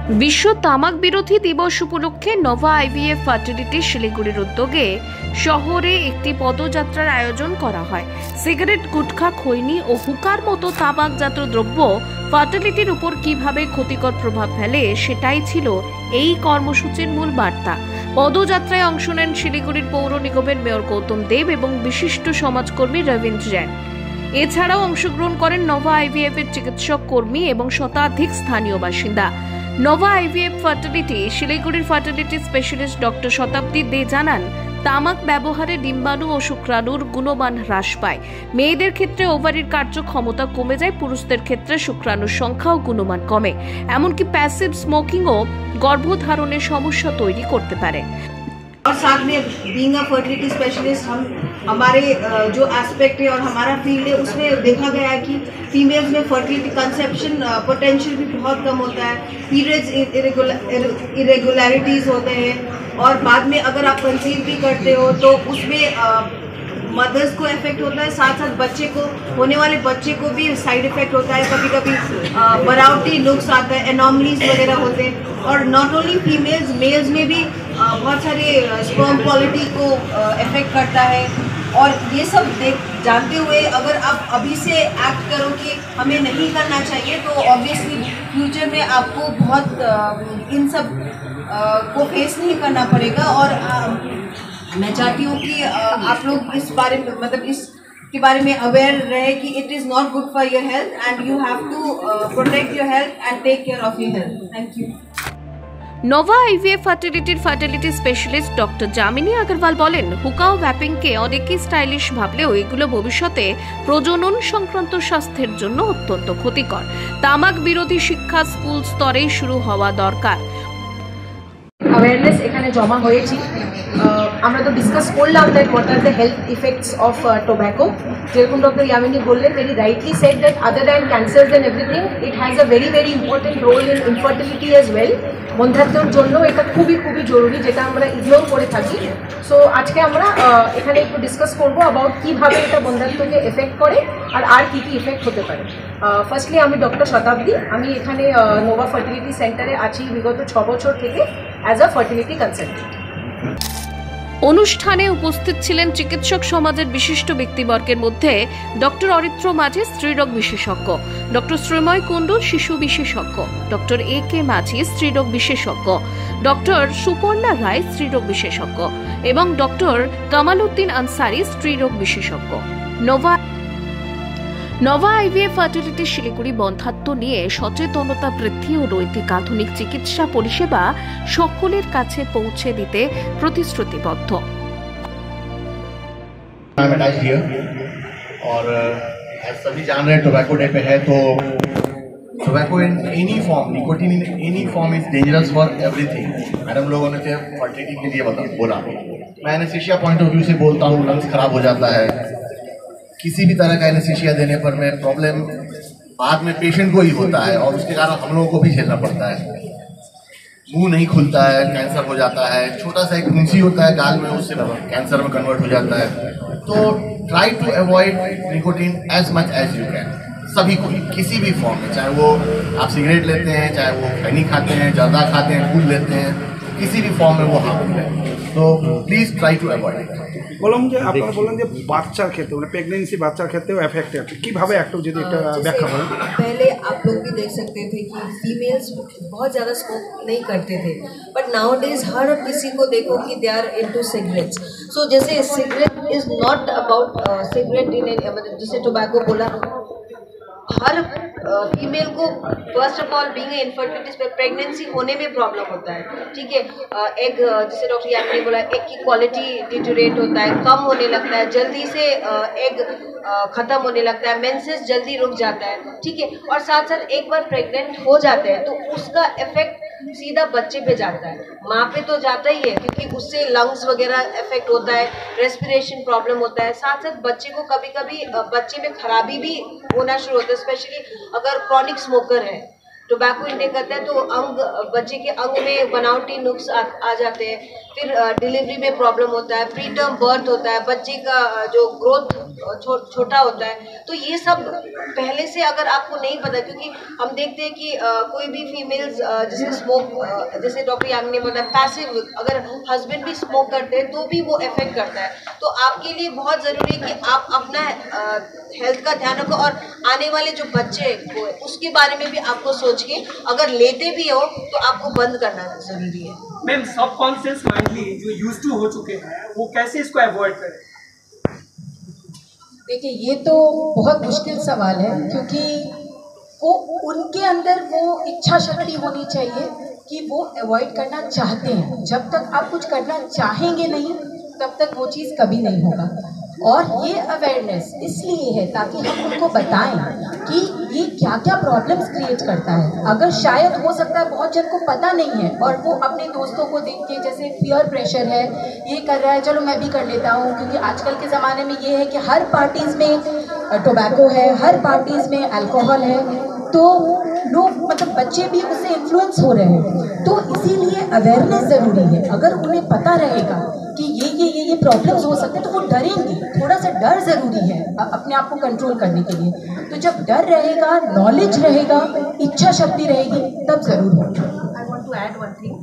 विश्व तामाक बिरोधी दिवस उपलक्षे नोवा आईवीएफ फार्टिलिटी शिलीगुड़िर उद्योगे शहरे एक पदयात्रार आयोजन करा हय। सिगारेट गुटखा खैनी और हुकार मतो तामाकजात द्रव्य फार्टिलिटिर उपर किभाबे क्षतिकर प्रभाव फेले सेटाई छिलो এই কর্মসূচির মূল বার্তা। পদযাত্রায় অংশ নেন শিলিগুড়ির পৌর নিগমের মেয়র গৌতম দেব এবং বিশিষ্ট সমাজকর্মী রবীন্দ্র জৈন। এছাড়াও অংশগ্রহণ করেন নোভা আইভিএফ এর চিকিৎসক কর্মী এবং শতাধিক স্থানীয় বাসিন্দা। নোভা আইভিএফ ফার্টিলিটি শিলিগুড়ির ফার্টিলিটি স্পেশালিস্ট ডক্টর শতাব্দী দে জানান, তামাক ব্যবহারে ডিম্বাণু ও শুক্রাণুর গুণমান হ্রাস পায়। মেয়েদের ক্ষেত্রে ওভারির কার্যক্ষমতা কমে যায়, পুরুষদের ক্ষেত্রে শুক্রাণুর সংখ্যা ও গুণমান কমে। এমনকি প্যাসিভ স্মোকিংও গর্ভধারণের সমস্যা তৈরি করতে পারে। और साथ में बीइंग अ फर्टिलिटी स्पेशलिस्ट हमारे जो एस्पेक्ट है और हमारा फील्ड है उसमें देखा गया है कि फीमेल्स में फर्टिलिटी कंसेप्शन पोटेंशियल भी बहुत कम होता है, पीरियड्स इरेगुलरिटीज़ होते हैं और बाद में अगर आप कंसीव भी करते हो तो उसमें मदर्स को इफेक्ट होता है, साथ साथ बच्चे को होने वाले बच्चे को भी साइड इफेक्ट होता है। कभी कभी बनावटी लुक्स आता है, एनॉमलीज वगैरह होते हैं और नॉट ओनली फीमेल्स, मेल्स में भी बहुत सारे स्पर्म क्वालिटी को इफेक्ट करता है। और ये सब जानते हुए अगर आप अभी से एक्ट करो कि हमें नहीं करना चाहिए तो ऑब्वियसली फ्यूचर में आपको बहुत इन सब को फेस नहीं करना पड़ेगा। और मैं चाहती हूँ कि आप लोग इस बारे में इसके बारे में अवेयर रहे कि it is not good for your health and you have to protect your health and take care of your health. Thank you. Nova IVF fertility specialist doctor Jamini Agarwal বলেন, হুকা ও ভ্যাপিংকে অনেকেই স্টাইলিশ ভাবলেও এগুলো ভবিষ্যতে প্রজনন সংক্রান্ত স্বাস্থ্যের জন্য অত্যন্ত ক্ষতিকর। তামাক বিরোধী শিক্ষা স্কুল স্তরেই শুরু হওয়া দরকার। অ্যাওয়ারনেস এখানে জমা হয়েছি, আমরা তো ডিসকাস করলাম that what are the health effects of tobacco. যেরকম ডক্টর ইয়ামিনী বললেন, very rightly said that other than cancers and everything it has a very very important role in infertility as well. বন্ধাত্মর জন্য এটা খুবই খুবই জরুরি, যেটা আমরা ইগনোর করে থাকি। সো আজকে আমরা এখানে একটু ডিসকাস করবো অ্যাবাউট কীভাবে এটা বন্ধাত্মকে এফেক্ট করে আর কী কী ইফেক্ট হতে পারে। ফার্স্টলি আমি ডক্টর শতাব্দী, আমি এখানে নোভা ফার্টিলিটি সেন্টারে আছি বিগত 6 বছর থেকে অ্যাজ আ ফার্টিলিটি কনসালটেন্ট। অনুষ্ঠানে উপস্থিত ছিলেন চিকিৎসক সমাজের বিশিষ্ট ব্যক্তিবর্গের মধ্যে ডক্টর অরিত্র মাঝি, স্ত্রীরোগ বিশেষজ্ঞ, ডক্টর শ্রীময় কুণ্ডু, শিশু বিশেষজ্ঞ, ডক্টর এ কে মাঝি, স্ত্রীরোগ বিশেষজ্ঞ, ডক্টর সুপর্ণা রায়, স্ত্রীরোগ বিশেষজ্ঞ এবং ডক্টর কামাল উদ্দিন আনসারি, স্ত্রীরোগ বিশেষজ্ঞ। নোভা আইভিএফ ফার্টিলিটি শিলিগুড়ি বন্ধাত্ম নিয়ে সচেতনতা বৃদ্ধি ও নৈতিক আধুনিক চিকিৎসা পরিষেবা সকলের কাছে পৌঁছে দিতে প্রতিশ্রুতিবদ্ধ। और सभी जान रहे हैं टोबैको डे पे है, तो tobacco in any form, nicotine in any form is dangerous for everything. Madam लोगों ने फर्टिलिटी के लिए बोला, मैं एनेस्थीसिया पॉइंट ऑफ व्यू से बोलता हूँ, लंग्स खराब हो जाता है। किसी भी तरह का एनेस्थीसिया देने पर में प्रॉब्लम बाद में पेशेंट को ही होता है और उसके कारण हम लोगों को भी झेलना पड़ता है। मुंह नहीं खुलता है, कैंसर हो जाता है, छोटा सा एक मुंसी होता है गाल में, उससे कैंसर में कन्वर्ट हो जाता है। तो try to avoid nicotine as much as you can, सभी को, किसी भी फॉर्म में, चाहे वो आप सिगरेट लेते हैं, चाहे वो खैनी खाते हैं, जर्दा खाते हैं, फूल लेते हैं, किसी भी फॉर्म में वो हार्मफुल है। तो please try to avoid it. বললাম যে আপনারা বললেন যে বাচ্চার ক্ষেত্রে মানে প্রেগনেন্সি বাচ্চার ক্ষেত্রেও এফেক্টেড, কিভাবে একটু যদি একটা ব্যাখ্যা করেন। पहले आप लोग भी देख सकते थे कि फीमेल्स बहुत ज़्यादा स्मोक नहीं करते थे, बट नाउ डेज हर किसी को देखो कि दे आर इनटू सिगरेट्स। सो जैसे cigarette is not about cigarette इन, जैसे टोबैको बोला, हर फीमेल को first of all being infertility pregnancy होने में प्रॉब्लम होता है, ठीक है। एग, जैसे डॉक्टर यामिनी ने बोला, एग की क्वालिटी डिटोरेट होता है, कम होने लगता है, जल्दी से एग ख़त्म होने लगता है, मेंसेस जल्दी रुक जाता है, ठीक है। और साथ साथ एक बार प्रेग्नेंट हो जाते हैं तो उसका इफेक्ट सीधा बच्चे पे जाता है, माँ पे तो जाता ही है क्योंकि उससे लंग्स वगैरह इफेक्ट होता है, रेस्पिरेशन प्रॉब्लम होता है, साथ साथ बच्चे को कभी कभी बच्चे में खराबी भी होना शुरू होता है, स्पेशली अगर क्रॉनिक स्मोकर है टोबैको इंटेक करता है तो बच्चे के अंग में बनावटी नुक्स आ जाते हैं, फिर डिलीवरी में प्रॉब्लम होता है, प्री टर्म बर्थ होता है, बच्चे का जो ग्रोथ छोटा होता है। तो ये सब पहले से अगर आपको नहीं पता, क्योंकि हम देखते हैं कि कोई भी फीमेल्स जैसे स्मोक, जैसे डॉक्टर यामिनी ने बताया पैसिव, अगर हस्बैंड भी स्मोक करते हैं तो भी वो इफेक्ट करता है। तो आपके लिए बहुत ज़रूरी है कि आप अपना हेल्थ का ध्यान रखो और आने वाले जो बच्चे को उसके बारे में भी आपको सोच के अगर लेते भी हो तो आपको बंद करना ज़रूरी है। मैम सबकॉन्शियस माइंडली जो यूज टू हो चुके हैं वो कैसे इसको अवॉइड करें? देखिए, ये तो बहुत मुश्किल सवाल है, क्योंकि वो उनके अंदर वो इच्छा शक्ति होनी चाहिए कि वो अवॉइड करना चाहते हैं। जब तक आप कुछ करना चाहेंगे नहीं तब तक वो चीज़ कभी नहीं होगा। और ये अवेयरनेस इसलिए है ताकि हम उनको बताएं कि ये क्या क्या प्रॉब्लम्स क्रिएट करता है। अगर शायद हो सकता है बहुत जन को पता नहीं है और वो अपने दोस्तों को देख के, जैसे पीयर प्रेशर है, ये कर रहा है, चलो मैं भी कर लेता हूँ, क्योंकि आजकल के ज़माने में ये है कि हर पार्टीज़ में टोबैको है, हर पार्टीज़ में अल्कोहल है, तो लोग मतलब बच्चे भी उससे इन्फ्लुएंस हो रहे हैं। तो इसीलिए अवेयरनेस ज़रूरी है। अगर उन्हें पता रहेगा कि ये प्रॉब्लम्स हो सकते हैं तो वो डरेंगे। थोड़ा सा डर ज़रूरी है अपने आप को कंट्रोल करने के लिए। तो जब डर रहेगा, नॉलेज रहेगा, इच्छा शक्ति रहेगी, तब ज़रूर होगा। I want to add one thing.